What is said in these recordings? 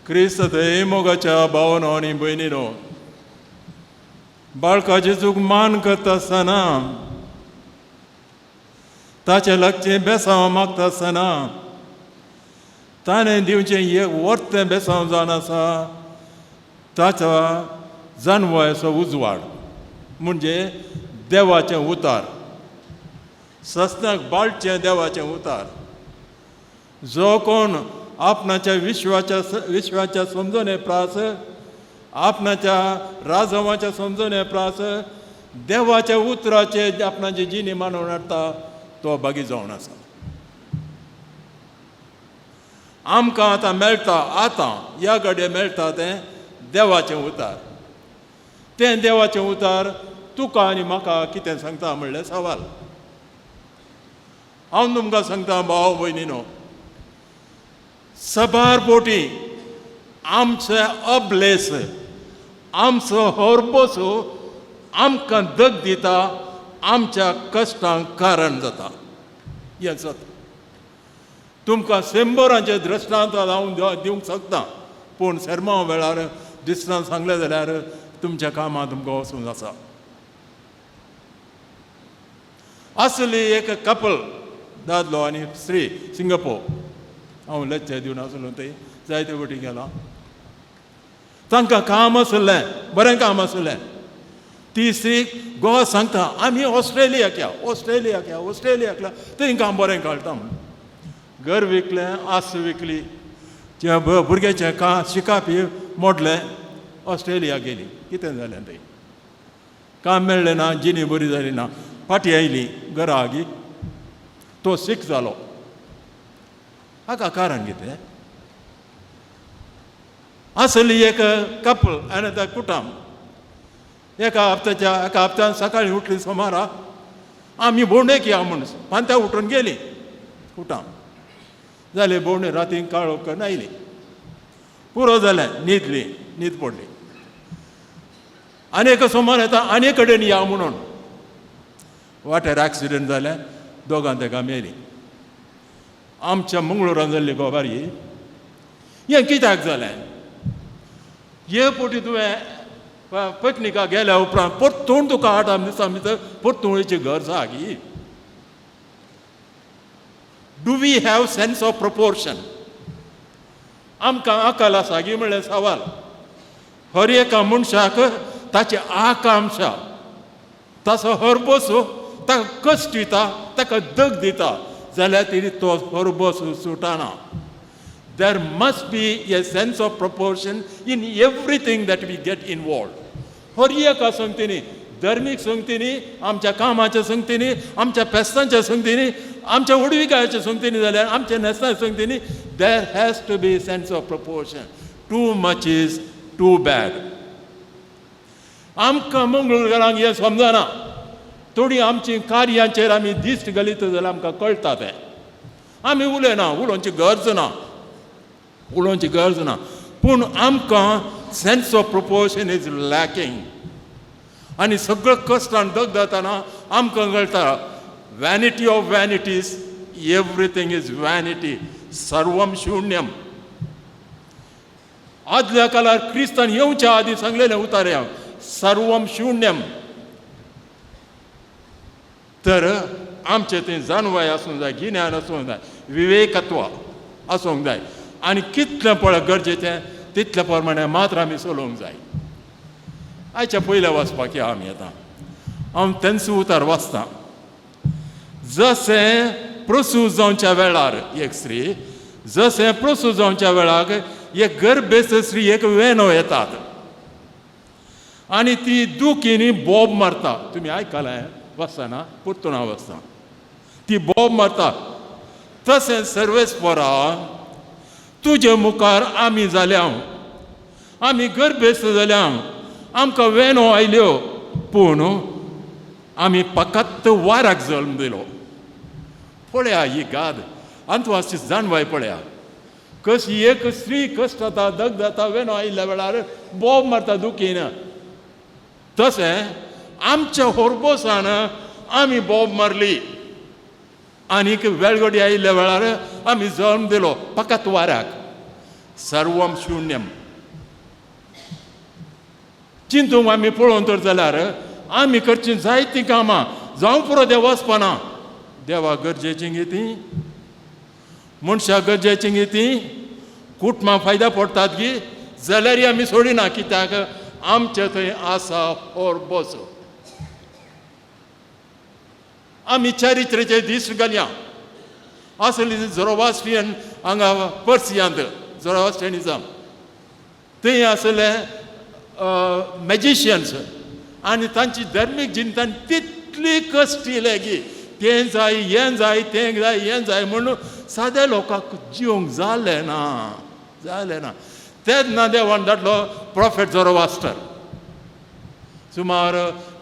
क्रिस्त थंय मोगाच्या भावनो आनी भयणीनो, बाळका जेजूक मान करता आसतना, ताचे लागचें बेसांव मागता आसतना ताणें दिवचें एक वर्तें बेसांव जावन आसा ताचो जानवायचो उजवाड, म्हणजे देवाचें उतार, सस्नाक बाळचें देवाचें उतार. जो कोण आपणाच्या विश्वाच्या समजोने प्रास, आपणाच्या राजवाच्या समजोने प्रास देवाच्या उतराचे आपणाची जिणी मानून हाडटा तो बागी जावन आसा. आमकां आतां मेळटा, आतां ह्या घडये मेळटा तें देवाचें उतार. तें देवाचें उतार तुका आनी म्हाका कितें सांगता म्हणल्यार सवाल. हांव तुमकां सांगता भाव भयणीनो, सबार पोटी आमचे अब्लेस, आमचो होरबोसो आमकां दग दिता, आमच्या कश्टांक कारण जाता. हें सत. तुमकां शंबरांचे दृश्टांत हांव दिवंक शकता, पूण शर्मा वेळार दिसतां सांगलें जाल्यार तुमच्या कामां तुमकां वचूंक आसा. असली एक कपल, दादलो आनी स्त्री, सिंगापोर. हांव लेक्चर दिवन आसलो थंय, जायते फावटी गेलो. तांकां काम आसलें, बरें काम आसलें. ती स्त्री घोव सांगता आमी ऑस्ट्रेलियाक या, ऑस्ट्रेलियाक या, ऑस्ट्रेलियाक या, थंय काम बरें कळटा म्हूण. घर विकलें, आस विकली, भुरग्याचें शिकापी मोडलें, ऑस्ट्रेलिया गेली. कितें जालें थंय? काम मेळ्ळें ना, जिणी बरी जाली ना, फाटीं आयली घरा आगी. तो सीक जालो. हाका कारण कितें? असली एक कपल आनी त्या कुटुंब एका हप्त्यान सकाळीं उठली सुमारा, आमी भोंवडेक या म्हूण पांत्या उठून गेली कुटुंब. जालें भोंवडी, रातीं काळोख करून आयली. पुरो जालें, न्हीद पडली. आनी एका सुमार येता, आनी कडेन या म्हणून. वाटेर एक्सिडेंट जालें, दोगां तेका मेली. आमच्या मंगळुरान जाल्ली गोबारी. हें कित्याक जालें? हे पोटी तुवें पिकनिकाक गेल्या उपरांत परतून तुका 8 दिसां भितर परतूळेचें घर जागी. Do we have sense of proportion? आमकां अकल आसा गी म्हणल्यार सवाल. हर एका मनशाक ताची आकांक्षा, ताचो हरबसो ताका कश्ट दिता, ताका दग दिता, जाल्यार तरी तो हरबसो सुटना. There must be a sense of proportion in everything that we get involved. हर एका संगतींनी, धर्मीक संगतींनी, आमच्या कामाच्या संगतींनी, आमच्या फेस्तांच्या संगतींनी, आमच्या उडविकायाच्या संगतींनी, जाल्यार आमच्या नेस्तांच्या संगतींनी, there has to be a sense of proportion. Too much is too bad. आमकां मंगळुरांक हें समजना. थोडी आमची कार्यांचेर आमी दिश्ट घालीत जाल्यार आमकां कळटा तें. आमी उलयना, उलोवची गरज ना, पूण आमकां sense of proportion is lacking. आनी सगळं कश्टान दग जाताना आमकां कळटा vanity of vanities, everything is vanity, सर्वम शून्यम. आदल्या काळार क्रिस्तान येवच्या आदीं सांगलेलें उतारें हांव, सर्वम शून्यम. तर आमचें थंय जानवाय आसूंक जाय, गिन्यान आसूंक जाय, विवेकत्व आसूंक जाय, आनी कितलें पळय गरजेचें तितले प्रमाणे मात्र आमी चलोवंक जाय. आयच्या पयल्या वाचपाक या आमी आतां. हांव तेंचो उतार वाचतां. जशें प्रसूत जावच्या वेळार एक स्त्री, जशें प्रसूत जावच्या वेळाक एक गर्भेस्त स्त्री एक वेनो येतात आनी ती दुखीनी बोब मारता. तुमी आयकलां वाचतना, परतून हांव वाचतां. ती बोब मारता. तशें सर्वेस्परा तुजे मुखार आमी जाल्या, आमी गर्भेस्त जाल्या, आमकां वेनो आयल्यो, पूण आमी फकत वाराक जल्म दिलो. पळया ही गाद, अंतवासी जानवाय पळया. कशी एक स्त्री कश्ट जाता, दग जाता, वेनो आयिल्ल्या वेळार बोब मारता दुखीन. तशें आमच्या होरबोसान आमी बोब मारली आनीक वेळगडी आयिल्ल्या वेळार आमी जल्म दिलो फकत वाऱ्याक. सर्वम शून्यम. चिंतूंक आमी पळोवन तर जाल्यार आमी करची जायतीं कामां जावं पुरो देव वचपाना. देवा गरजेचीं गे तीं, मनशाक गरजेचीं गे तीं, कुटुंबां फायदा पडटात गी जाल्यार आमी सोडिना. कित्याक आमचे थंय आसा होरबोस. आमी चारित्रेचे दीस घालया. असली झोरोवास्ट्रियन हांगा पर्सियांत झोरोवास्ट्रियनिझम थंय आसले मॅजिशियन्स आनी तांची धर्मीक जिणेंतान तितली कश्टी लेगी तें जाय हें जाय तें जाय हें जाय म्हणून साद्या लोकांक जिवंक जालें ना. तेन्ना देवान धाडलो प्रॉफेट झोरोवास्टर. सुमार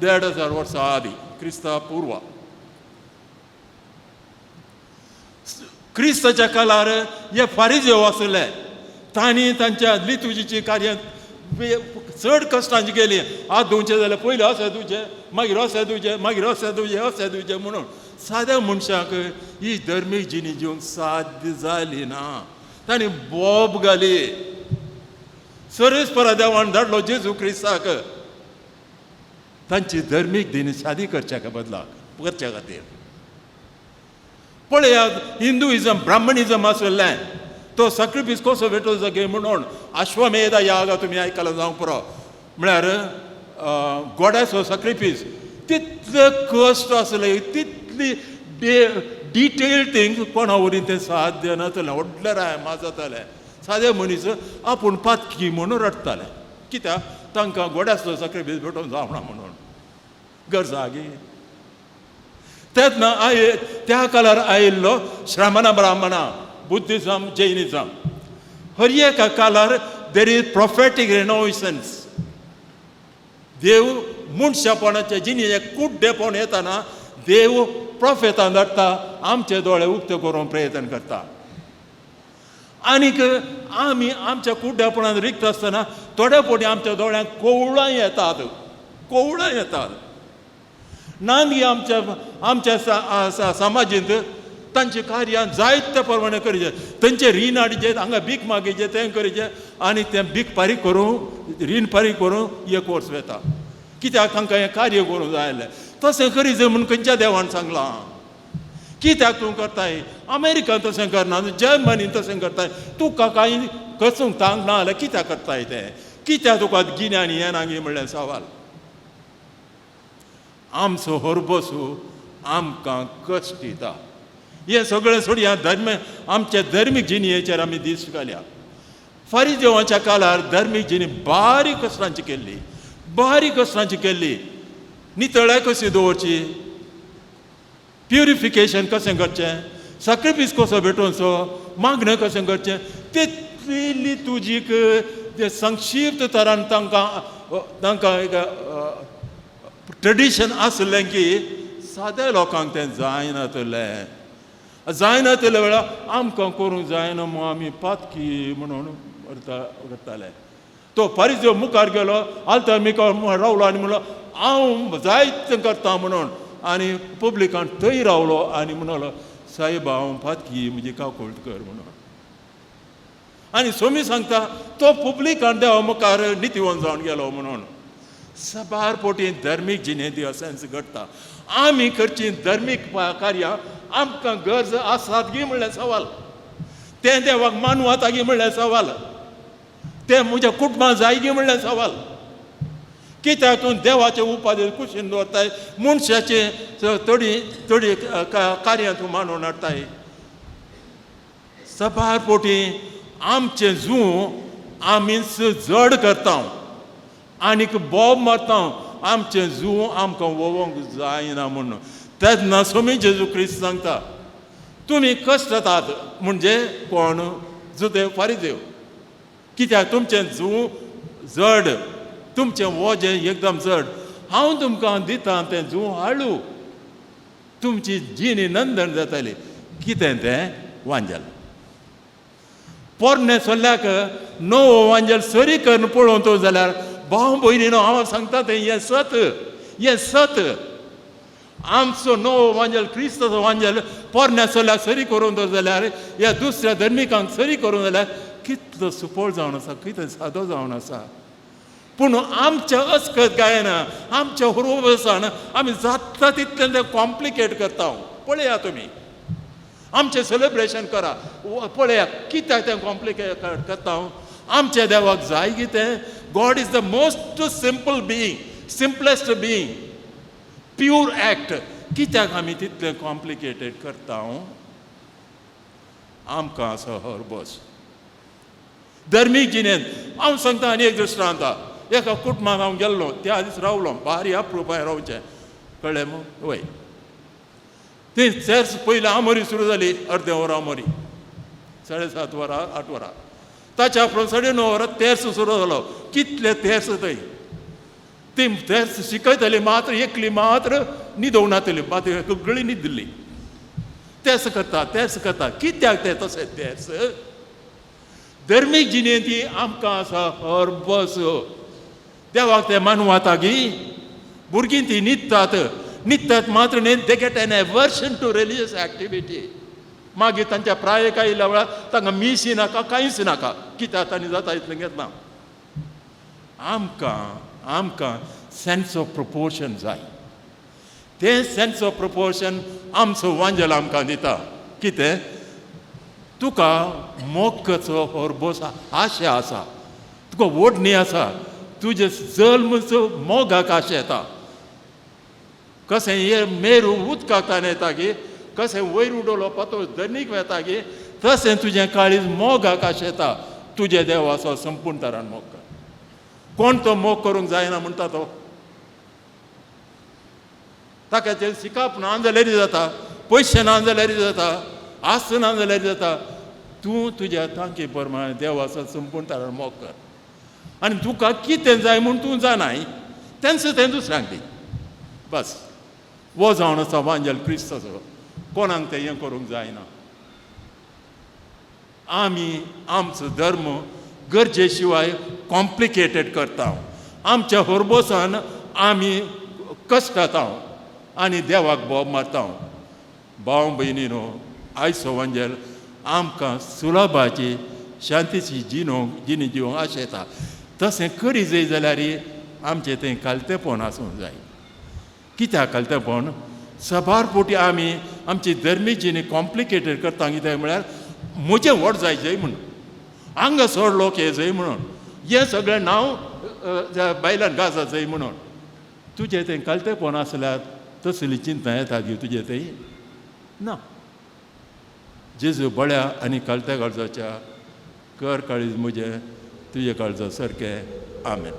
1500 वर्सां आदीं क्रिस्ता पुर्वा. क्रिस्ताच्या काळार हे फारिजेव आसले. तांणी तांच्या लितुजीची कार्यां चड कश्टांची गेली. हात धुवचे जाल्यार पयलीं अशें धुवचें, मागीर अशें धुवचें, मागीर अशें धुवचें म्हणून साद्या मनशाक ही धर्मीक जिणी जिवंक साध्य जाली ना. तांणी बोब घाली. सरेस्परा देवान धाडलो जेजू क्रिस्ताक तांची धर्मीक जिणी शादी करच्या खातीर. पळयात, हिंदुइजम ब्राह्मणिजम आसलें तो सॅक्रिफीस कसो भेटो जागे म्हणून अश्वमेध याग तुमी आयकलां जावं पुरो. म्हळ्यार गोड्याचो सॅक्रिफीस तितले कश्ट आसले, तितली डिटेल्ड थिंग्स कोणा वरीन तें साध्य नासलें. व्हडले राय माजताले. सादे मनीस आपूण पातकी म्हणून रडटाले. कित्याक तांकां गोड्याचो सॅक्रिफीस भेटोवंक जावना म्हणून गरजागी. तेन्ना त्या काळार आयिल्लो श्रामणा ब्राह्मणा, बुद्धिझम, जैनिझम. हर एका काळार देर इज प्रॉफेटीक रेनोवेशन्स. देव मनशापणाच्या जिणेचें कुड्डेपण येताना देव प्रॉफेतान धाडटा, आमचे दोळे उक्ते करूंक प्रयत्न करता. आनीक आमी आमच्या कुड्डेपणान रिक्त आसतना थोड्या फावटी आमच्या दोळ्यांक कोवळां येतात. नांदी आमच्या समाजींत तांचे कार्यां जायते प्रमाणे करचें. तांचे रीण हाडचें, हांगा भीक मागयचें, तें करचें आनी तें भीक फारीक करूं, रीण फारीक करूं 1 वर्स वता. कित्याक तांकां हें कार्य करूंक जाय आसलें. तशें करीत म्हूण खंयच्या देवान सांगलां. कित्याक तूं करताय? अमेरिकान तशें करना, जर्मनीन तशें करताय. तुका कांय कसूंक तांक ना जाल्यार कित्याक करताय तें? कित्याक तुका गिन्यान हें ना गे म्हणलें सवाल. आमचो होरबोसू आमकां कश्ट दिता. हें सगळें सोडया. आमच्या धर्मीक जिणेचेर आमी दीस घालया. फारिजेवाच्या काळार धर्मीक जिणी बारीक कश्टांची केल्ली. नितळाय कशी दवरची, प्युरिफिकेशन कशें करचें, सॅक्रिफीस कसो भेटोवचो, मागणें कशें करचें, तितली तुजीक संक्षिप्त तरान तांकां एक ट्रेडिशन आसलें की साद्या लोकांक तें जायना तले वेळार आमकां करूंक जायना म्हणून आमी पातकी म्हणून करताले. तो फारिजेव मुखार गेलो, आलतार मुखार रावलो आनी म्हणलो हांव जायतें करता म्हणून. आनी पब्लिकान थंय रावलो आनी म्हणलो सायब हांव पातकी म्हजी काकोळट कर म्हणून. आनी सोमी सांगता तो पब्लिकान देवा मुखार नितीवन जावन गेलो म्हणून. सबार पोटी धर्मीक जिणेंती सेन्स घडटा. आमी करची धर्मीक कार्यां आमकां गरज आसात गी म्हणलें सवाल. तें देवाक मानू आता गी म्हणलें सवाल. तें म्हज्या कुटुंबाक जाय गी म्हणलें सवाल. कित्याक तूं देवाचे उपादेश कुशीन दवरताय, मनशाचे थोडी कार्यां तूं मानून हाडटाय. सबार पोटी आमचें जूं आमीच जड करता आनीक बोब मारता. आमचें जूं आमकां वोवंक जायना म्हणून. तेन्ना स्वामी जेजू क्रिस्त सांगता तुमी कश्ट जातात म्हणजे कोण? जुदेव फारिजेव. कित्याक तुमचें जूं जड, तुमचें वोजें एकदम जड. हांव तुमकां दितां तें जूं हाळू. तुमची जिणी नंदन जाताली. कितें तें? वांजल. पोरणे चल्ल्याक नवो वांजल सरी करून पळोवंक जाल्यार भाव भयणीनो हांव सांगता तें हें सत. आमचो नवो वांजल क्रिस्ताचो वांजल पोरण्या चल्याक सरी करूंक जाल्यार या दुसऱ्या धर्मिकांक सरी करूंक जाल्यार कितलो सुपोळ जावन आसा कितें सादो जावन आसा पूण आमच्या अस्कत गायना आमच्या हुरवसान आमी जाता तितलें तें कॉम्प्लिकेट करता पळया तुमी आमचें सेलिब्रेशन करा पळया कित्याक तें कॉम्प्लिकेट करता आमच्या देवाक जाय कितें God is the most simple being simplest being pure act कित्याक आमी तितलें कॉम्प्लिकेटेड करता आमकां आसा हरबस धर्मीक जिणेंत हांव सांगता आनी एक दृश्टांत एका कुटुंबाक हांव गेल्लो त्या दीस रावलो भारी अप्रुपाय रावचें कळ्ळें मग वय ती चर्च पयलीं आमोरी सुरू जाली अर्दे वर आमोरी 7:30 वरां 8 वरां ताच्या उपरांत 9:30 वरां तेर्स सुरू जालो कितले तेर्स थंय ती तेर्स शिकयतली मात्र एकली मात्र न्हिदोवनातली मात्र सगळीं न्हिदली तेर्स करता कित्याक ते तशें तेर्स धर्मीक जिणेंती आमकां आसा हरबस देवाक ते मानवाता गी भुरगीं ती न्हिदतात मात्र न्ही they get an aversion to religious activity मागीर तांच्या प्रायेक आयिल्ल्या वेळार तांकां मिसी नाका कांयच नाका कित्याक तांणी जाता इतलें घेतलां आमकां सेन्स ऑफ प्रोपोर्शन जाय तें सेन्स ऑफ प्रोपोर्शन आमचो वांजल आमकां दिता कितें तुका मोगाचो हरबस आशा आसा तुका ओडणी आसा तुजे जल्मचो मोगाक आशा येता कशें हे मेरू उदकांतल्यान येता गे कशें वयर उडोवलो पतो धनीक वेता गे तशें तुजें काळीज मोगाक आशा येता तुजे देव आसा संपूर्ण तरान मोग कर कोण तो मोग करूंक जायना म्हणटा तो ताका तें शिकप ना जाल्यार जाता पयशे ना जाल्यार जाता आस्त ना जाल्यार जाता तूं तुज्या तांके प्रमाणे देव आसा संपूर्ण तरान मोग कर आनी तुका कितें जाय म्हूण तूं जाणाय तें दुसऱ्यांक दी बस वो जावन आसा वांजल क्रिस्ताचो कोणाक तें हें करूंक जायना आमी आमचो धर्म गरजे शिवाय कॉम्प्लिकेटेड करता आमच्या हरबोसान आमी कश्टाता आनी देवाक बोब मारता भाव भयणीनो आयचो वांजल आमकां सुलभाची शांतीची जिणी जिवंक आशा येता तशें करी जाय जाल्यार आमचें तें कालतेपण आसूंक जाय कित्याक कालतेपण सबार पोटी आमी आमची धर्मीक जिणी कॉम्प्लिकेटेड करता कित्याक म्हळ्यार म्हजें व्हड जाय जंय म्हणून हांगा चड लोक हे जंय म्हणून हें सगळें नांव बायलांक गाजा जंय म्हणून तुजें तें कालतेपण आसल्यार तसली चिंता येता गी तुजें तें ना जेजू बळ्या आनी कालत्या काळजाच्या कर काळीज म्हजें तुजे काळजा सारकें आमेन